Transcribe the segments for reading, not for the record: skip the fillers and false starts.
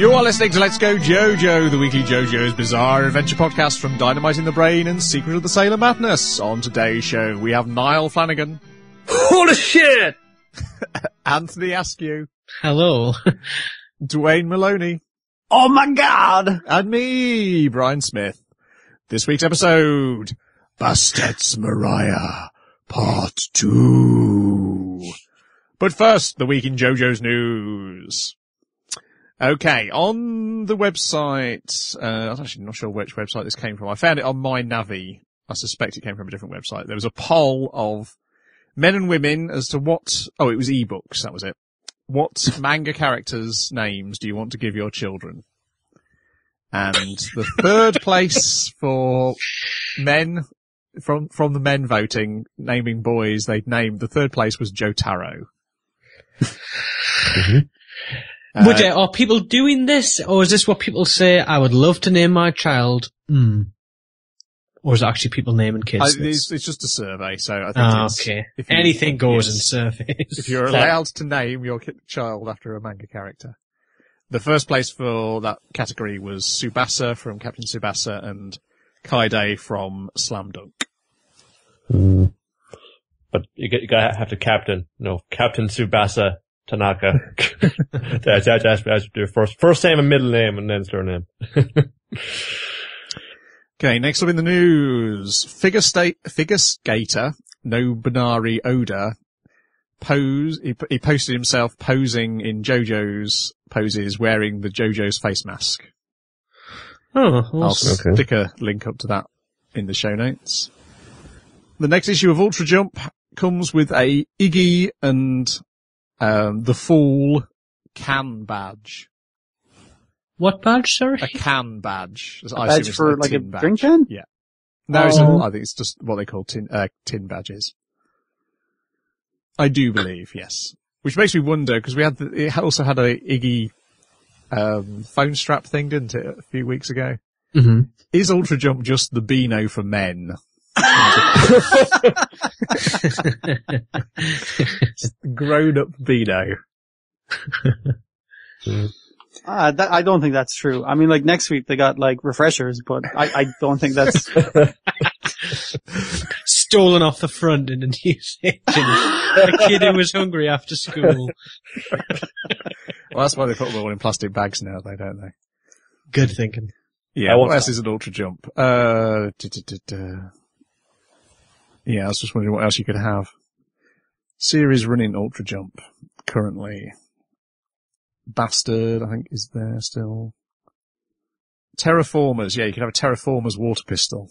You are listening to Let's Go JoJo, the weekly JoJo's bizarre adventure podcast from Dynamite in the Brain and Secret of the Sailor Madness. On today's show, we have Niall Flanagan. Holy shit! Anthony Askew. Hello. Dwayne Maloney. Oh my god! And me, Brian Smith. This week's episode, Bastet's Mariah, Part 2. But first, the week in JoJo's news. Okay, on the website, I'm actually not sure which website this came from. I found it on My Navi. I suspect it came from a different website. There was a poll of men and women as to what, it was ebooks, that was it. What manga characters' names do you want to give your children? And the third place for men, from the men voting, naming boys, the third place was Jotaro. Mm-hmm. Are people doing this, or is this what people say, I would love to name my child? Or is it actually people naming kids? It's just a survey, so I think okay. Anything goes in surveys. If you're allowed to name your child after a manga character. The first place for that category was Tsubasa from Captain Tsubasa and Kaide from Slam Dunk. But you gotta have to Captain Tsubasa Tanaka. that's your first name and middle name and then surname. Okay, next up in the news, figure skater Nobunari Oda he posted himself posing in JoJo's poses wearing the JoJo's face mask. Oh, awesome. I'll stick a link up to that in the show notes. The next issue of Ultra Jump comes with a Iggy and the Fool can badge. What badge, sorry? A can badge. A badge for like a drink can? Yeah. No, I think it's just what they call tin badges. I do believe, yes. Which makes me wonder, because it also had a Iggy phone strap thing, didn't it, a few weeks ago? Mm-hmm. Is Ultra Jump just the Beano for men? Grown up Beano. I don't think that's true. I mean, like, next week they got, like, refreshers, but I don't think that's... Stolen off the front in a newsagent. A kid who was hungry after school. Well, that's why they put them all in plastic bags now, don't they? Good thinking. Yeah, what else is an Ultra Jump? Yeah, I was just wondering what else you could have. Series running Ultra Jump, currently. Bastet, I think, is there still. Terraformers, yeah, you could have a Terraformers water pistol.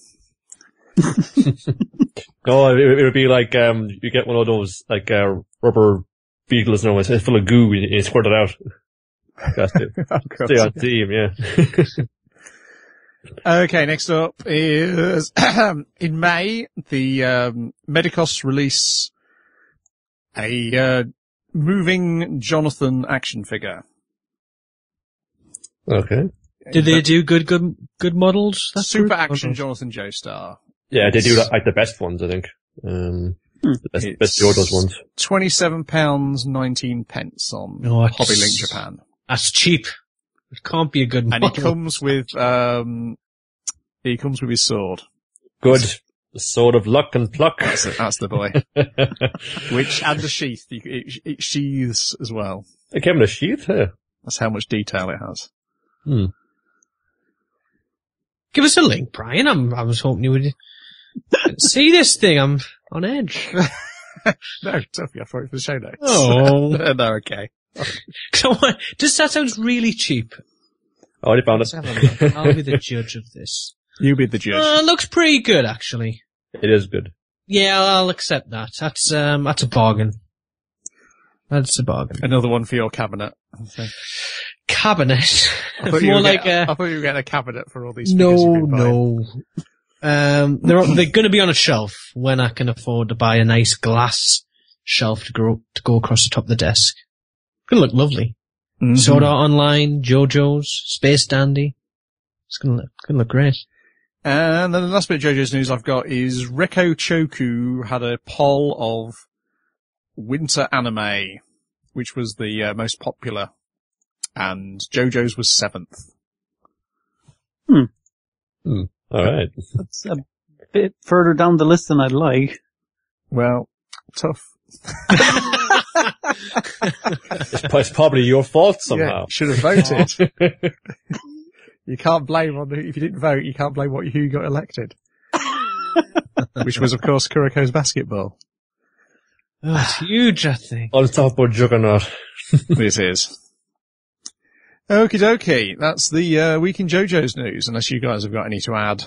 No, it would be like, you get one of those, like, rubber beetles, no, it's full of goo, and you squirt it out. That's it. Stay on team, yeah. Okay, next up is, in May, the, Medicos release a, moving Jonathan action figure. Okay. Did they do good models? That's Super Action Jonathan Joestar. Yeah, they do like the best ones, I think. The best JoJo's ones. £27.19 on Hobby Link Japan. That's cheap. It can't be a good model. And he comes with his sword. Good. The sword of luck and pluck. That's the boy. And the sheath. It sheathes as well. It came in a sheath, huh? That's how much detail it has. Give us a link, Brian. I was hoping you would see this thing. I'm on edge. No, Sophie, I thought it for the show notes. Oh. No, okay. So, that sounds really cheap. I already found it. I'll be the judge of this. You be the judge. Looks pretty good, actually. It is good. Yeah, I'll accept that. That's a bargain. That's a bargain. Another one for your cabinet. Cabinet? I thought you were getting a cabinet for all these figures you've been buying. No. They're going to be on a shelf when I can afford to buy a nice glass shelf to go across the top of the desk. It's going to look lovely. Mm-hmm. Sword Art Online, JoJo's, Space Dandy. It's going to look great. And then the last bit of JoJo's news I've got is Reko Choku had a poll of winter anime, which was the most popular and JoJo's was 7th. All right. That's a bit further down the list than I'd like. Well, tough. It's probably your fault somehow. Yeah, should have voted. You can't blame if you didn't vote, you can't blame who you got elected. Which was, of course, Kuriko's basketball. Oh, it's huge, I think. Unstoppable juggernaut. It is. Okie dokie. That's the week in JoJo's news, unless you guys have got any to add.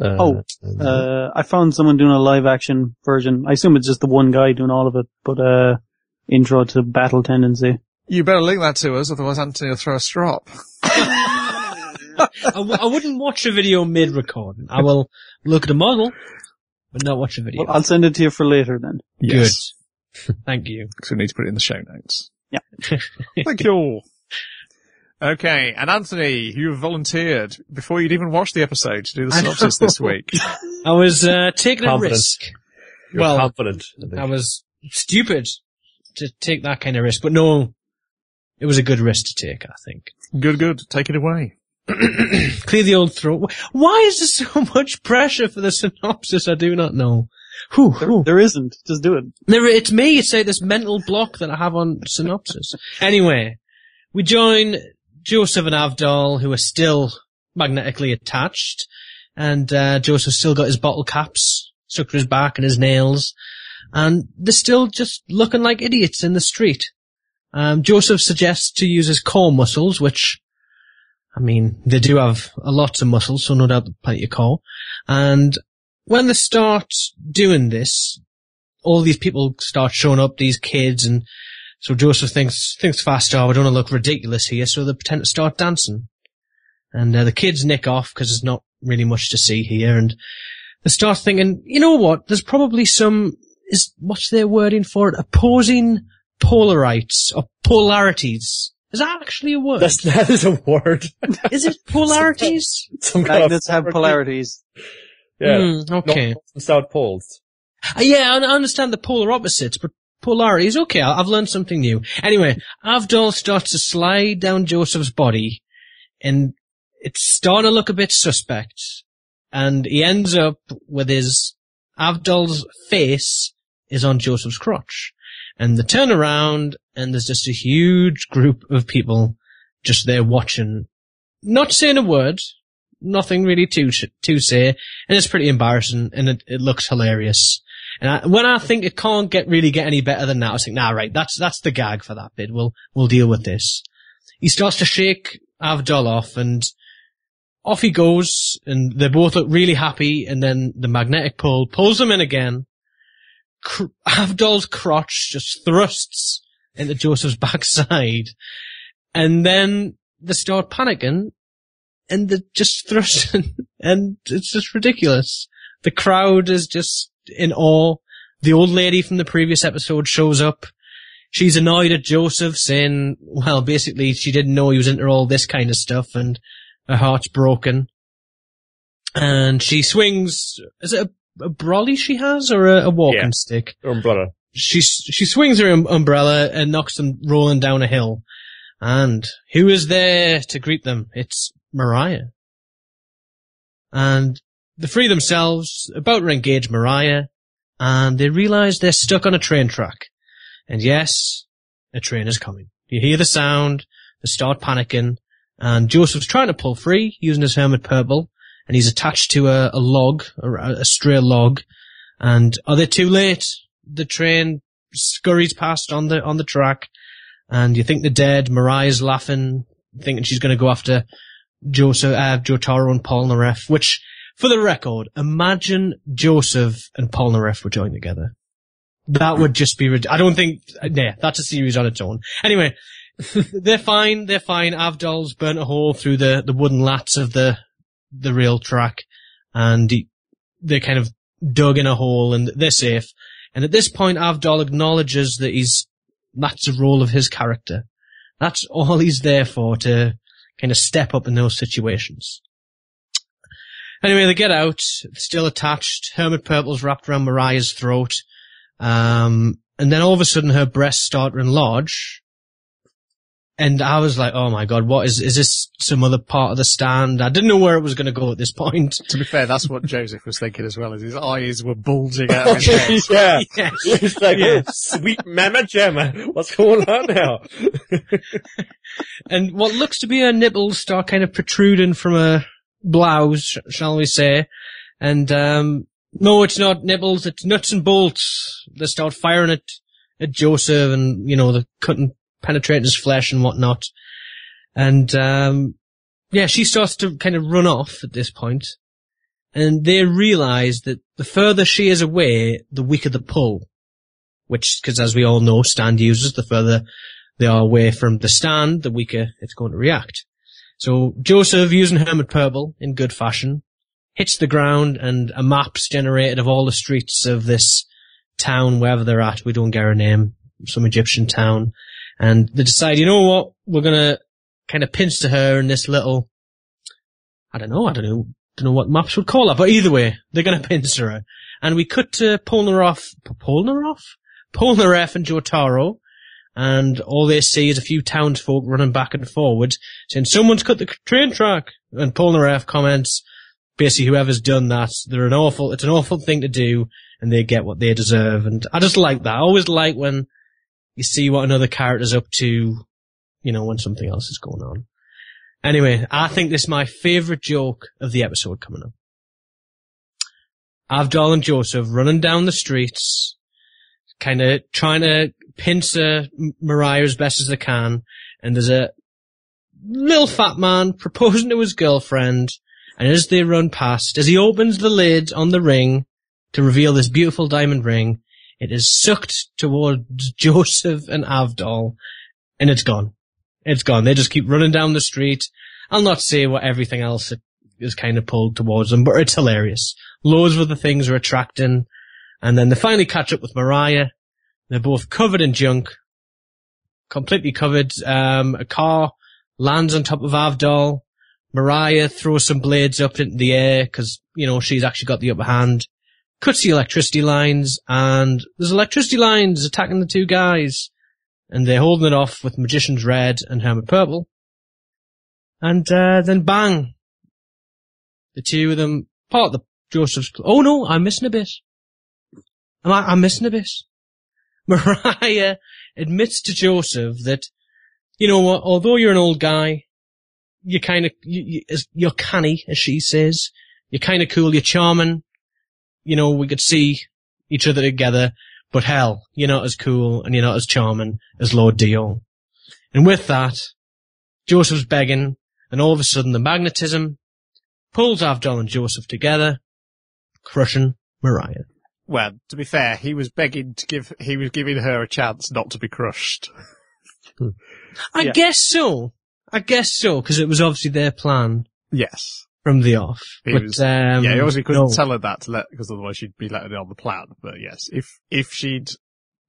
I found someone doing a live action version. I assume it's just the one guy doing all of it, but intro to Battle Tendency. You better link that to us, otherwise Anthony will throw a strop. I wouldn't watch a video mid-recording. I will look at the model, but not watch a video. Well, I'll send it to you for later then. Yes. Good. Thank you. Because we need to put it in the show notes. Yeah. Thank you. Okay, and Anthony, you have volunteered before you'd even watched the episode to do the synopsis this week. I was taking a risk. You're confident. I was stupid to take that kind of risk, but no, it was a good risk to take, I think. Good. Take it away. Clear the old throat. Why is there so much pressure for the synopsis? I do not know. There isn't. Just do it. It's me. It's like this mental block that I have on synopsis. Anyway, we join Joseph and Avdol, who are still magnetically attached, and Joseph's still got his bottle caps stuck to his back and his nails, and they're still just looking like idiots in the street. Joseph suggests to use his core muscles, which, I mean, they do have a lot of muscles, so no doubt plenty of core. And when they start doing this, all these people start showing up, these kids, and so Joseph thinks fast, we don't want to look ridiculous here, so they pretend to start dancing. And the kids nick off because there's not really much to see here, and they start thinking, you know what, there's probably what's their wording for it? Opposing polarites, or polarities. Is that actually a word? That is a word. Is it polarities? Magnets have polarities. Yeah. Okay. North and south poles. Yeah, I understand the polar opposites, but polarities, okay, I've learned something new. Anyway, Avdol starts to slide down Joseph's body, and it's starting to look a bit suspect. And he ends up with Avdol's face is on Joseph's crotch. And they turn around, and there's just a huge group of people just there watching, not saying a word, nothing really to say, and it's pretty embarrassing, and it looks hilarious. And when I think it can't really get any better than that, I was thinking, right, that's the gag for that bit. We'll deal with this. He starts to shake Avdol off, and off he goes, and they both look really happy, and then the magnetic pole pulls them in again. Avdol's crotch just thrusts into Joseph's backside, and then they start panicking, and they're just thrusting, and it's just ridiculous. The crowd is just in awe. The old lady from the previous episode shows up. She's annoyed at Joseph, saying, well, basically, she didn't know he was into all this kind of stuff, and her heart's broken. And she swings, is it a brolly she has, or a walking stick? Umbrella. She swings her umbrella and knocks them rolling down a hill. And who is there to greet them? It's Mariah. And they free themselves, about to engage Mariah, and they realize they're stuck on a train track. And yes, a train is coming. You hear the sound, they start panicking, and Joseph's trying to pull free using his hermit purple, and he's attached to a log, a stray log. And are they too late? The train scurries past on the track, and you think they're dead. Mariah's laughing, thinking she's going to go after Jotaro and Polnareff, which, for the record, imagine Joseph and Polnareff were joined together. That would just be I don't think, that's a series on its own. Anyway, they're fine. Avdol's burnt a hole through the wooden lats of the rail track, and they kind of dug in a hole, and they're safe. And at this point, Avdol acknowledges that that's the role of his character. That's all he's there for, to kind of step up in those situations. Anyway, they get out, still attached. Hermit purple's wrapped around Mariah's throat. And then all of a sudden her breasts start to enlarge. And I was like, oh my God, what is this some other part of the stand? I didn't know where it was going to go at this point. To be fair, that's what Joseph was thinking as well, as his eyes were bulging out of his head. Yeah. Yeah. It's like, oh, sweet mama jamma. What's going on now? And what looks to be her nipples start kind of protruding from her blouse, shall we say. And, no, it's not nipples, it's nuts and bolts. They start firing at Joseph and, they're penetrating his flesh and whatnot. And, she starts to kind of run off at this point. And they realize that the further she is away, the weaker the pull. Which, because as we all know, stand users, the further they are away from the stand, the weaker it's going to react. So Joseph, using Hermit Purple in good fashion, hits the ground and a map's generated of all the streets of this town, wherever they're at. We don't get her name. Some Egyptian town. And they decide, you know what? We're gonna kind of pincer her in this little, I don't know what maps would call her, but either way, they're gonna pincer her. And we cut to Polnareff and Jotaro, and all they see is a few townsfolk running back and forward, saying, someone's cut the train track. And Polnareff comments, basically whoever's done that, it's an awful thing to do, and they get what they deserve. And I just like that. I always like when you see what another character's up to, when something else is going on. Anyway, I think this is my favourite joke of the episode coming up. Avdol and Joseph running down the streets, kind of trying to pincer Mariah as best as they can, and there's a little fat man proposing to his girlfriend, and as they run past, as he opens the lid on the ring to reveal this beautiful diamond ring, it is sucked towards Joseph and Avdol, and it's gone. It's gone. They just keep running down the street. I'll not say what everything else is kind of pulled towards them, but it's hilarious. Loads of the things are attracting, and then they finally catch up with Mariah. They're both covered in junk, completely covered. A car lands on top of Avdol. Mariah throws some blades up into the air because, she's actually got the upper hand. Cuts the electricity lines, and there's electricity lines attacking the two guys. And they're holding it off with Magician's Red and Hermit Purple. And then bang! The two of them part the Joseph's... Oh no, I'm missing a bit. I'm missing a bit. Mariah admits to Joseph that, you know what, although you're an old guy, you're you're canny, as she says. You're kind of cool, you're charming. We could see each other together, but hell, you're not as cool and you're not as charming as Lord Dio. And with that, Joseph's begging, and all of a sudden the magnetism pulls Avdol and Joseph together, crushing Mariah. Well, to be fair, he was giving her a chance not to be crushed. I guess so, because it was obviously their plan. Yes. From the off. He obviously couldn't tell her that because otherwise she'd be letting it on the plan. But yes, if she'd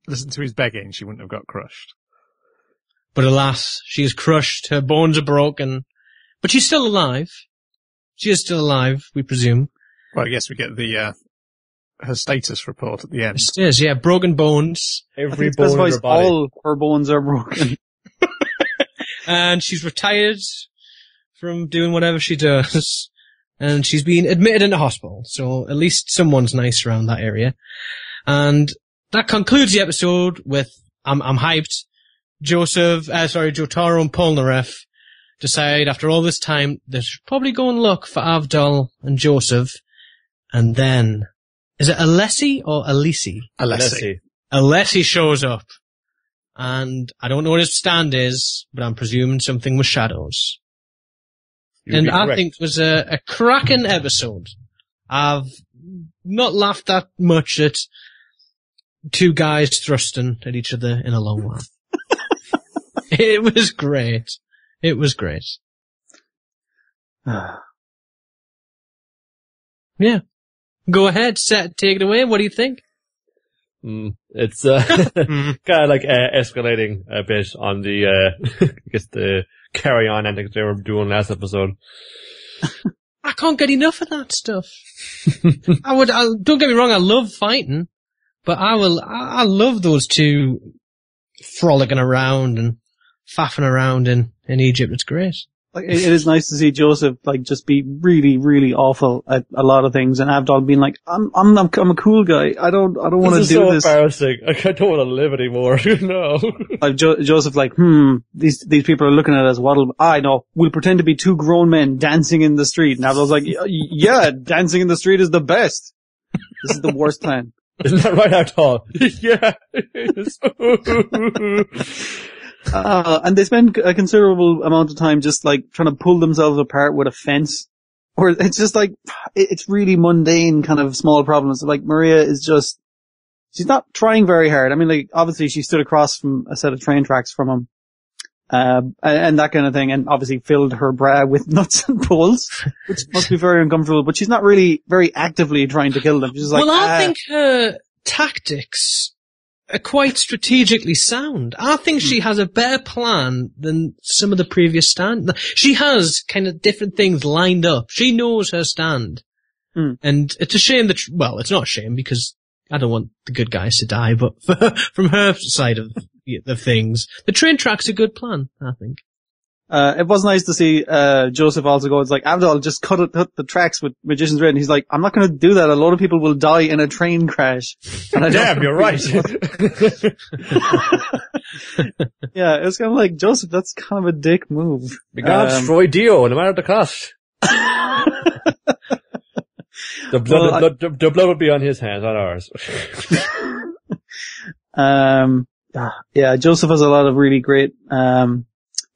listened to his begging, she wouldn't have got crushed. But alas, she is crushed, her bones are broken, but she's still alive. She is still alive, we presume. Well, I guess we get her status report at the end. It is, yeah, broken bones. Every bone in her body. All her bones are broken. And she's retired from doing whatever she does, and she's been admitted into hospital, so at least someone's nice around that area. And that concludes the episode with, I'm hyped, Jotaro and Polnareff decide after all this time they should probably go and look for Avdol and Joseph, and then, is it Alessi or Alessi? Alessi shows up, and I don't know what his stand is, but I'm presuming something with shadows. And I think it was a cracking episode. I've not laughed that much at two guys thrusting at each other in a long while. It was great. It was great. Yeah. Go ahead, take it away. What do you think? It's kind of like escalating a bit on the I guess the carry-on antics they were doing last episode. I can't get enough of that stuff. Don't get me wrong, I love fighting, but I love those two frolicking around and faffing around in Egypt. It's great. Like, it is nice to see Joseph, like, just be really, really awful at a lot of things, and Avdol being like, I'm a cool guy. I don't want to do so this. Embarrassing. Like, I don't want to live anymore. No. Like, Joseph, like, these people are looking at us. I know. We'll pretend to be two grown men dancing in the street. And Avdol's like, yeah, dancing in the street is the best. This is the worst plan. Isn't that right, Avdol? Yeah, it is. And they spend a considerable amount of time just like trying to pull themselves apart with a fence. Or it's just like, it's really mundane kind of small problems. Like Maria is just, she's not trying very hard. I mean, like, obviously she stood across from a set of train tracks from him. And that kind of thing, and obviously filled her bra with nuts and bolts, which must be very uncomfortable, but she's not really very actively trying to kill them. She's like, I think her tactics are quite strategically sound. I think she has a better plan than some of the previous stand. She has kind of different things lined up. She knows her stand. And it's a shame that, well, it's not a shame because I don't want the good guys to die, but from her side of the things, the train track's a good plan, I think. It was nice to see, Joseph also go, it's like, Avdol, just cut the tracks with Magician's Red, and he's like, I'm not gonna do that, a lot of people will die in a train crash. And Damn, you're right. Yeah, it was kind of like, Joseph, that's kind of a dick move. We gotta destroy Dio, no matter the cost. The blood would be on his hands, not ours. Yeah, Joseph has a lot of really great,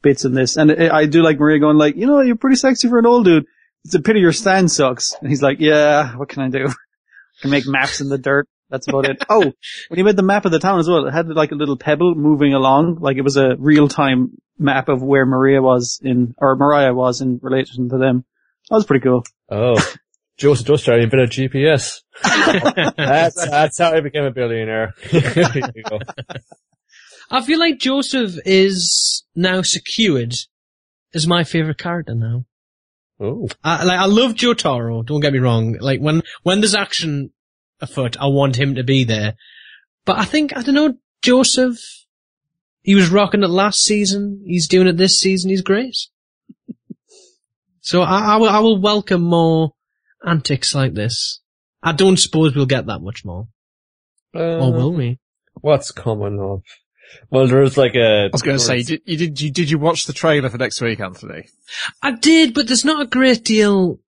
bits in this. And I do like Maria going like, you're pretty sexy for an old dude. It's a pity your stand sucks. And he's like, yeah, what can I do? I can make maps in the dirt. That's about it. Oh, when he made the map of the town as well, it had like a little pebble moving along. Like it was a real-time map of where Mariah was in relation to them. That was pretty cool. Oh. Joseph just started invented GPS. That's how he became a billionaire. There you go. I feel like Joseph is now secured as my favourite character now. Oh. I love Jotaro, don't get me wrong. Like, when there's action afoot, I want him to be there. But I don't know, Joseph, he was rocking it last season, he's doing it this season, he's great. So I will welcome more antics like this. I don't suppose we'll get that much more. Or will we? What's coming up? Well, there's like a... I was going to say, did you watch the trailer for next week, Anthony? I did, but there's not a great deal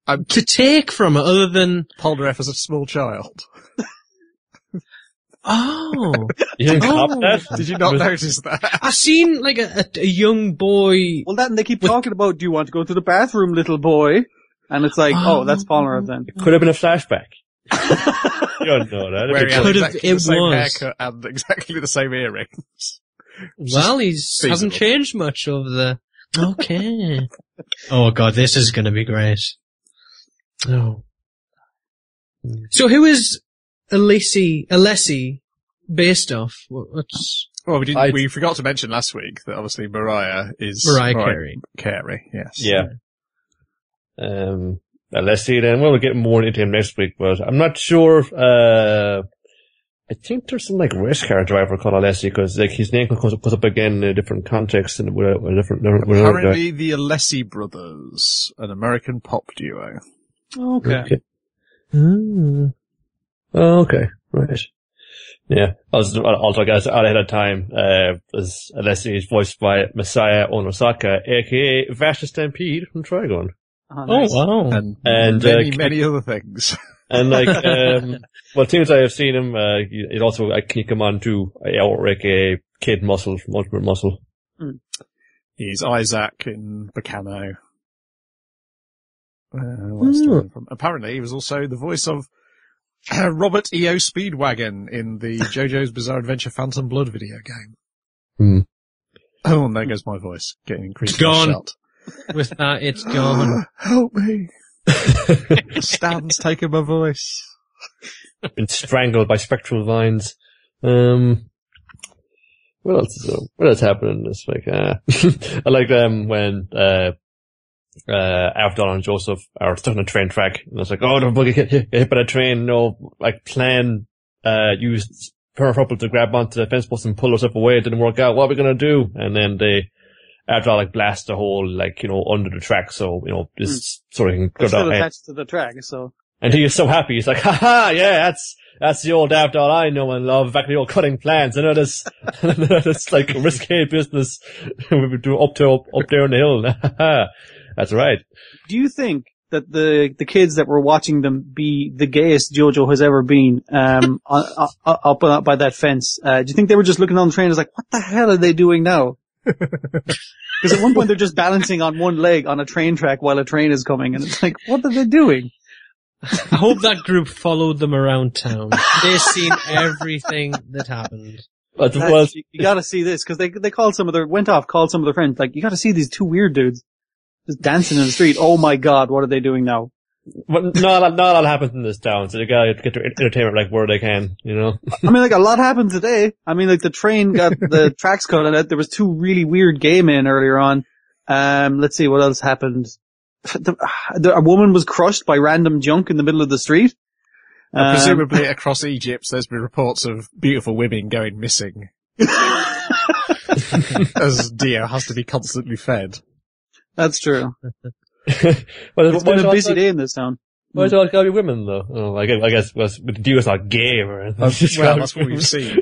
to take from it other than... Polnareff as a small child. Oh. You didn't cop that? Did you not notice that? I've seen like a young boy... Well, and they keep talking about, do you want to go to the bathroom, little boy? And it's like, that's Polnareff then. It could have been a flashback. You don't know that. Where he had exactly the same was. haircut and exactly the same earrings. Well, hasn't changed much over the... Okay. Oh god, this is gonna be great. Oh. So who is Alessi based off? What's... Well, we forgot to mention last week that obviously Mariah is... Mariah Carey. Carey, yes. Yeah. Let's see then. We'll get more into him next week, but I'm not sure. I think there's some like race car driver called Alessi because like his name comes up again in a different context and with a different. Apparently, the Alessi brothers, an American pop duo. Okay. Okay, right. Yeah. Also, I guess ahead of time, Alessi is voiced by Masaya Onosaka, aka Vash the Stampede from Trigon. Oh, nice. Oh, wow. And many other things. And like, well, things I have seen him, it also, I can come on to, aka Kid Muscle from Ultimate Muscle. He's Isaac in Bacano. From? Apparently, he was also the voice of Robert E.O. Speedwagon in the JoJo's Bizarre Adventure Phantom Blood video game. Oh, and there goes my voice, getting increasingly shot. With that, it's gone. Help me. Stan's taking my voice. Been strangled by spectral vines. What else happened this week? I like when Avdol and Joseph are stuck on a train track, and it's like, oh, don't get hit by a train. No, like plan used couple to grab onto the fence post and pull herself away. It didn't work out. What are we gonna do? And then they, after all, like blast a hole, like, under the track, so, this sort of can go It's still down. attached to the track, so. And he is so happy. He's like, haha, yeah, that's the old Avdol I know and love. Back to the old cutting plants. I know this, like risque business we do up there on the hill. That's right. Do you think that the kids that were watching them be the gayest JoJo has ever been, up by that fence? Do you think they were just looking on the train and was like, what the hell are they doing now? Because at one point they're just balancing on one leg on a train track while a train is coming, and it's like, what are they doing? I hope that group followed them around town. They've seen everything that happened. You gotta see this, because they called some of their friends, like, you gotta see these two weird dudes just dancing in the street. Oh my god, what are they doing now? But not a lot happens in this town, so they gotta get their entertainment like where they can, I mean, like, a lot happened today. I mean, like, the train got the tracks cut on it. There was two really weird gay men earlier on. Let's see what else happened. A woman was crushed by random junk in the middle of the street. Presumably across Egypt, there's been reports of beautiful women going missing. As Dio has to be constantly fed. That's true. It's been a busy day in this town. Why do it gotta be women, though? Oh, I guess Dio's not gay or anything. Well, that's what we've seen.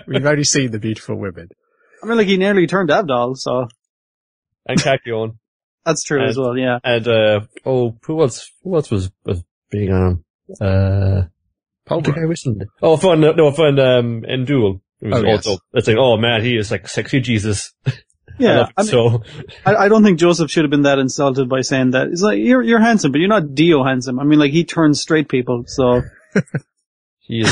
We've only seen the beautiful women. I mean, like, he nearly turned Avdol, so. And Cacion. That's true as well, yeah. And, who else was being on? Pulver. Oh, fun, Endul. It was also, it's like, oh man, he is like sexy Jesus. Yeah. I don't think Joseph should have been that insulted by saying that. It's like, you're handsome, but you're not Dio handsome. I mean, like, he turns straight people, so. He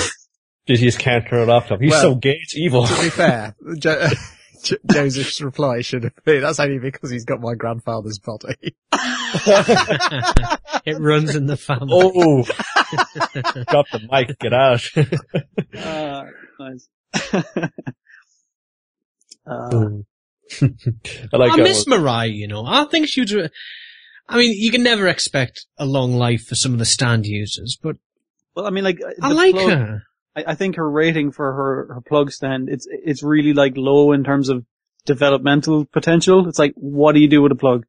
just can't turn it off. He's so gay, it's evil. To be fair, Joseph's reply should have been, that's only because he's got my grandfather's body. It runs in the family. Oh! Drop the mic, get out. Nice. I miss Mariah, I think she would, I mean, you can never expect a long life for some of the stand users, but. Well, I mean, like, I like her. I think her rating for her plug stand, it's really, like, low in terms of developmental potential. It's like, what do you do with a plug?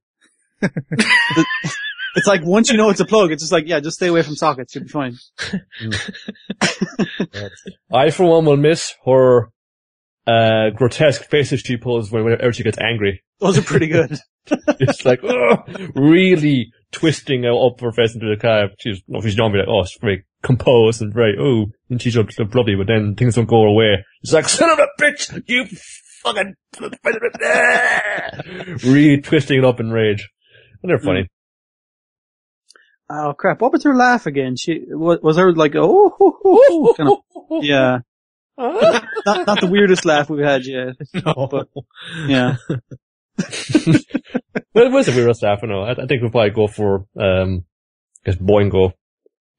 It's like, once you know it's a plug, it's just like, yeah, just stay away from sockets, you'll be fine. I, for one, will miss her grotesque faces she pulls whenever she gets angry. Those are pretty good. It's like, really twisting up her face into the car. She's normally like, it's very composed and very, and she's bloody, but then things don't go her way. She's like, son of a bitch, you fucking, really twisting it up in rage. And they're funny. Oh crap, what was her laugh again? She, was her like, kind of, yeah. Not the weirdest laugh we've had yet. No. But, yeah. Well, where's the weirdest laugh? I think we'll probably go for, I guess Boingo.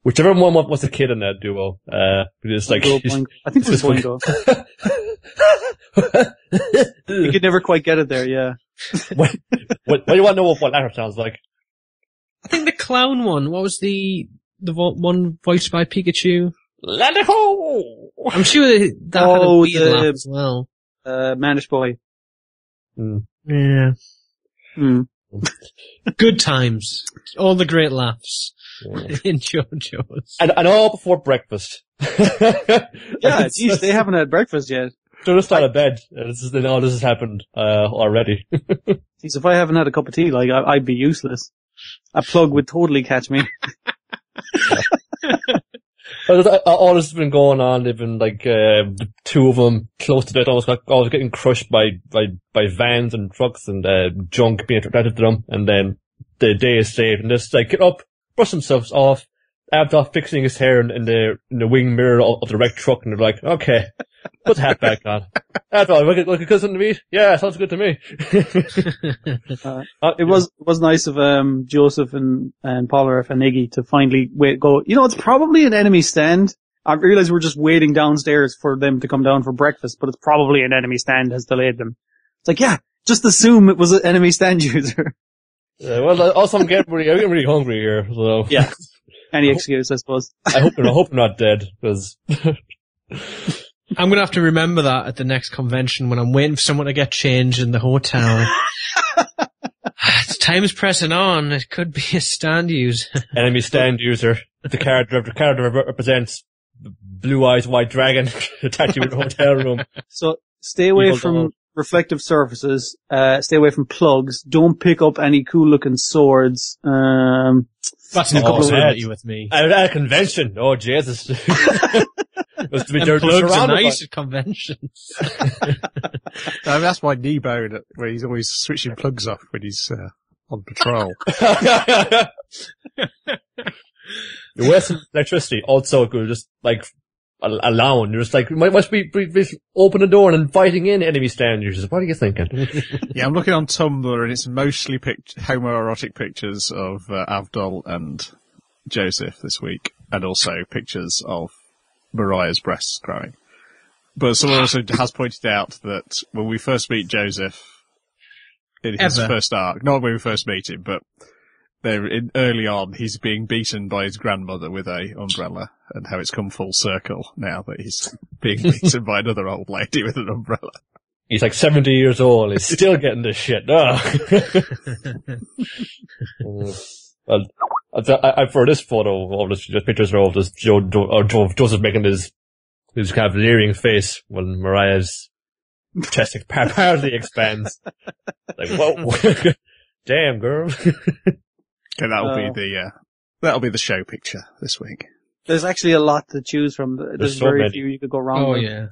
Whichever one was the kid in that duo. It's like, I think it was Boingo. You could never quite get it there, yeah. What do you want to know what laugh sounds like? I think the clown one, what was the one voiced by Pikachu? Let it go! I'm sure that had a weird laugh as well. Manish Boy. Mm. Yeah. Mm. Good times. All the great laughs. Yeah. In JoJo's. And all before breakfast. Yeah, geez, they haven't had breakfast yet. They're just out of bed. This has happened, already. Geez, if I haven't had a cup of tea, like, I'd be useless. A plug would totally catch me. All this has been going on. They've been like, two of them close to death, almost getting crushed by vans and trucks and, junk being attracted to them. And then the day is saved and just like, get up, brush themselves off. Avdol fixing his hair in the wing mirror of the wrecked truck, and they're like, okay, put the hat back on. Avdol, look good something to eat? Yeah, sounds good to me. It was nice of, Joseph and Polnareff and Iggy to finally go, it's probably an enemy stand. I realize we're just waiting downstairs for them to come down for breakfast, but it's probably an enemy stand has delayed them. It's like, yeah, just assume it was an enemy stand user. Well, also I'm getting really hungry here, so. Yeah. Any excuse, I suppose. I hope they're not dead, because I'm going to have to remember that at the next convention when I'm waiting for someone to get changed in the hotel. Time is pressing on. It could be a stand use. Enemy stand user. The card represents the blue eyes white dragon attached to the hotel room. So stay away from reflective surfaces. Stay away from plugs. Don't pick up any cool looking swords. That's not going to you with me. At a convention. Oh, Jesus. Plugs are nice at conventions. That's my knee bone, where he's always switching plugs off when he's on patrol. The Western electricity also could just like allowing. You're just like, must be open the door and inviting in enemy stand users. What are you thinking? Yeah, I'm looking on Tumblr and it's mostly homoerotic pictures of Avdol and Joseph this week, and also pictures of Mariah's breasts growing. But someone also has pointed out that when we first meet Joseph in his first arc, not when we first meet him, but early on, he's being beaten by his grandmother with a umbrella, and how it's come full circle now that he's being beaten by another old lady with an umbrella. He's like 70 years old, he's still getting this shit. Well, for this photo, just pictures of this Joseph making his kind of leering face when Mariah's chest apparently expands. Like, whoa. Damn, girl. And that'll be the show picture this week. There's actually a lot to choose from. There's so very few you could go wrong with. Oh, yeah.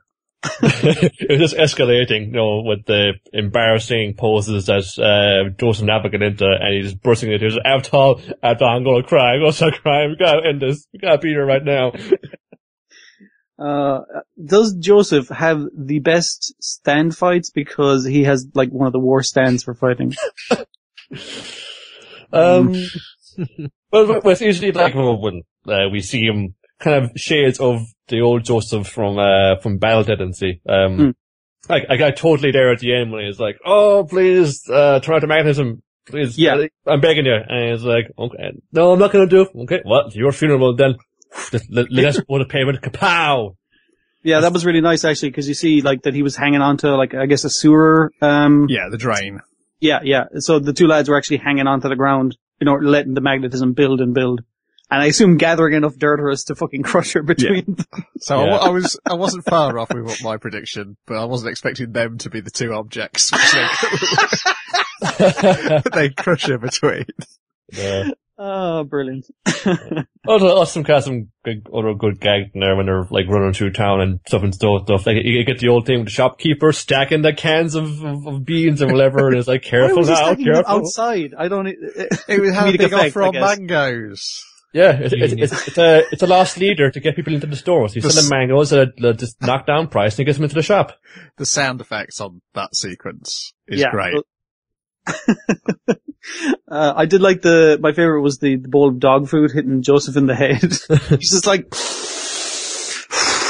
It was just escalating, with the embarrassing poses that Joseph Napa got into, and he's just bursting into tears. Avdol, I'm gonna cry. I'm gonna start crying. We gotta end this. We gotta be here right now. Does Joseph have the best stand fights because he has like one of the worst stands for fighting? Well, it's usually like when we see him kind of shades of the old Joseph from Bastet and see. I got totally there at the end when he's like, "Oh, please, turn out the magnetism, please. Yeah. I'm begging you." And he's like, "Okay, no, I'm not gonna do it." Okay, well, it's your funeral then. Let's go to payment. Kapow! Yeah, that was really nice actually, because you see like that he was hanging on to like, I guess a sewer, the drain. Yeah. So the two lads were actually hanging onto the ground, letting the magnetism build and build. And I assume gathering enough dirt for us to fucking crush her between them. So yeah. I wasn't far off with my prediction, but I wasn't expecting them to be the two objects which they crush her between. Yeah. Oh, brilliant. Some other good gag in there when they're like running through town and stuff. Like you get the old thing with the shopkeeper stacking the cans of beans or whatever, and it's like, careful now, careful. Outside. I don't. It was how they got from mangoes. Yeah, it's a lost leader to get people into the stores. He's selling mangoes at a just knockdown price and he gets them into the shop. The sound effects on that sequence is great. I did like my favorite was the bowl of dog food hitting Joseph in the head. He's just like,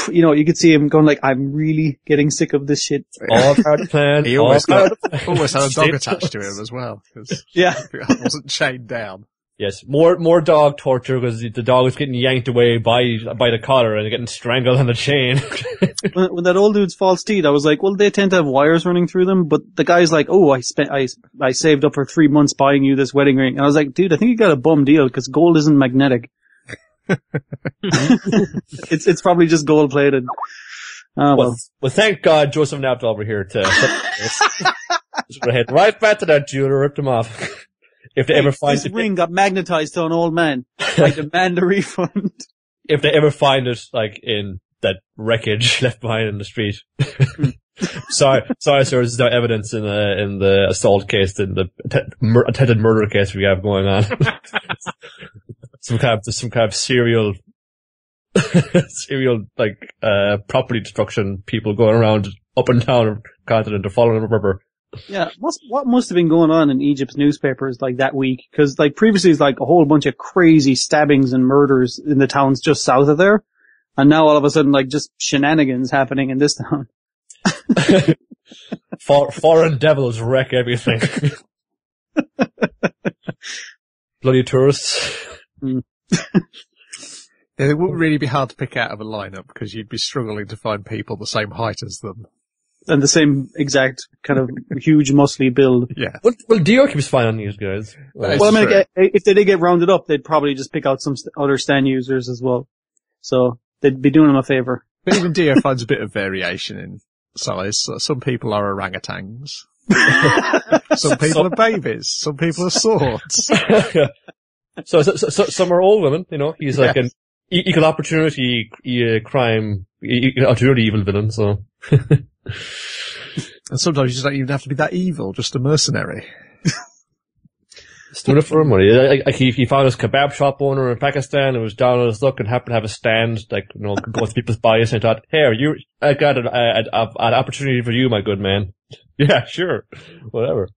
you could see him going like, I'm really getting sick of this shit. All part of the plan. He almost had a dog attached to him as well. Yeah. He wasn't chained down. Yes, more dog torture because the dog was getting yanked away by the collar and getting strangled on the chain. when that old dude's false teeth, I was like, well, they tend to have wires running through them, but the guy's like, oh, I saved up for 3 months buying you this wedding ring. And I was like, dude, I think you got a bum deal because gold isn't magnetic. It's probably just gold plated. Well, thank God Joseph and Avdol were here to just go ahead right back to that jeweler, ripped him off. If they ever find this ring got magnetized to an old man, I demand a refund. If they ever find it, like in that wreckage left behind in the street. sorry, sir. There's no evidence in the assault case, in the attempted murder case we have going on. some kind of serial like property destruction. People going around up and down the continent or following a river. Yeah, what must have been going on in Egypt's newspapers like that week? Because like previously it's like a whole bunch of crazy stabbings and murders in the towns just south of there, and now all of a sudden like just shenanigans happening in this town. Foreign devils wreck everything. Bloody tourists. It wouldn't really be hard to pick out of a lineup because you'd be struggling to find people the same height as them. And the same exact kind of huge muscly build. Yeah. Well, Dior keeps fine on these guys. That's Well, I mean, true. if they did get rounded up, they'd probably just pick out some other stand users as well. So they'd be doing them a favor. But even Dio finds a bit of variation in size. Some people are orangutans. Some people are babies. Some people are swords. So some are old women, you know. He's like an equal opportunity crime, opportunity evil villain, so. And sometimes you just don't even have to be that evil, just a mercenary. He's doing it for money. Like he found his kebab shop owner in Pakistan and was down on his luck and happened to have a stand, like, you know, go to people's bias and thought, here, I got an opportunity for you, my good man. Yeah, sure. Whatever.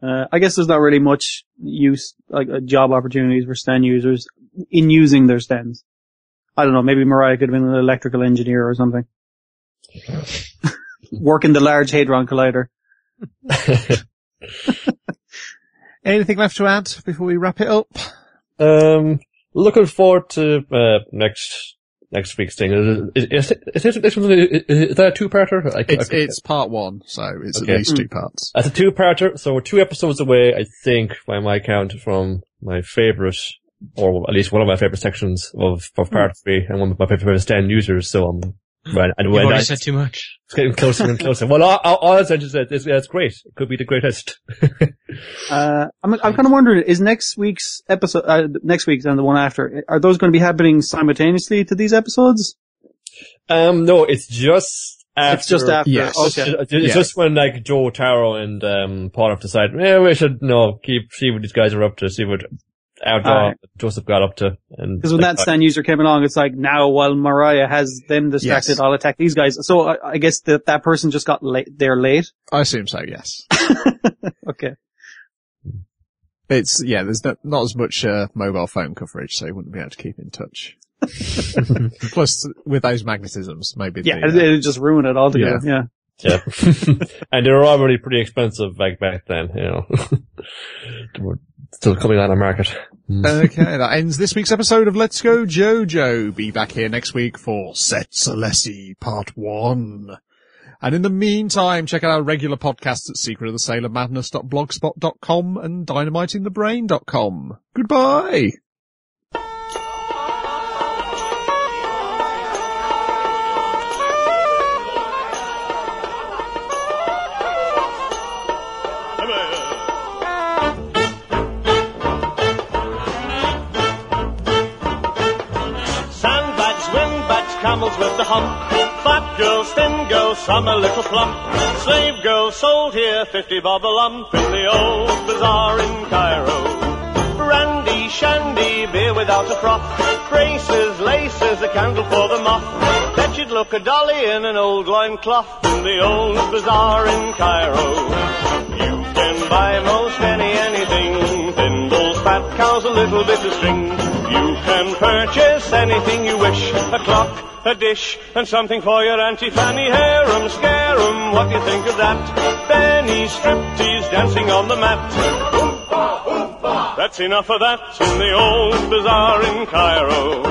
I guess there's not really much use, like, job opportunities for stand users in using their stands. I don't know, maybe Mariah could have been an electrical engineer or something. Working the Large Hadron Collider. Anything left to add before we wrap it up? Looking forward to next week's thing. Is that a two-parter? It's part one, so it's at least 2 parts. That's a two-parter, so we're 2 episodes away, I think, by my count, from my favourite, or at least one of my favourite sections of part 3, and one of my favourite stand users, so right, and You've already said too much. It's getting closer and closer. Well, all I said is that it's great. It could be the greatest. I'm kind of wondering, is next week's episode, next week's and the one after, are those going to be happening simultaneously to these episodes? No, it's just after. It's just after. Yes. Okay. It's just when, like, Joe, Taro, and Paul have decided, we should, see what these guys are up to, see what Avdol, Joseph got up to. Because when that stand user came along, it's like, now while Mariah has them distracted, I'll attack these guys. So I guess that person just got there late. I assume so, yes. Okay. There's not as much mobile phone coverage, so you wouldn't be able to keep in touch. Plus, with those magnetisms, maybe. It'd just ruin it altogether. Yeah. Yeah. And they were already pretty expensive back then, you know. They were still coming on the market. Okay, that ends this week's episode of Let's Go JoJo. Be back here next week for Set Celessi Part 1. And in the meantime, check out our regular podcasts at secretofthesailormadness.blogspot.com and dynamitingthebrain.com. Goodbye! Camels with the hump, fat girls, thin girls, some a little plump. Slave girls sold here 50 bob a lump in the old bazaar in Cairo. Brandy, shandy, beer without a froth, braces, laces, a candle for the moth. Bet you'd look a dolly in an old loincloth in the old bazaar in Cairo. You can buy most anything, thimbles, fat cows, a little bit of string. You can purchase anything you wish, a clock, a dish, and something for your Auntie Fanny. Harem, scarum, what do you think of that? Benny, striptease, dancing on the mat. Oompa, oompa. That's enough of that in the old bazaar in Cairo.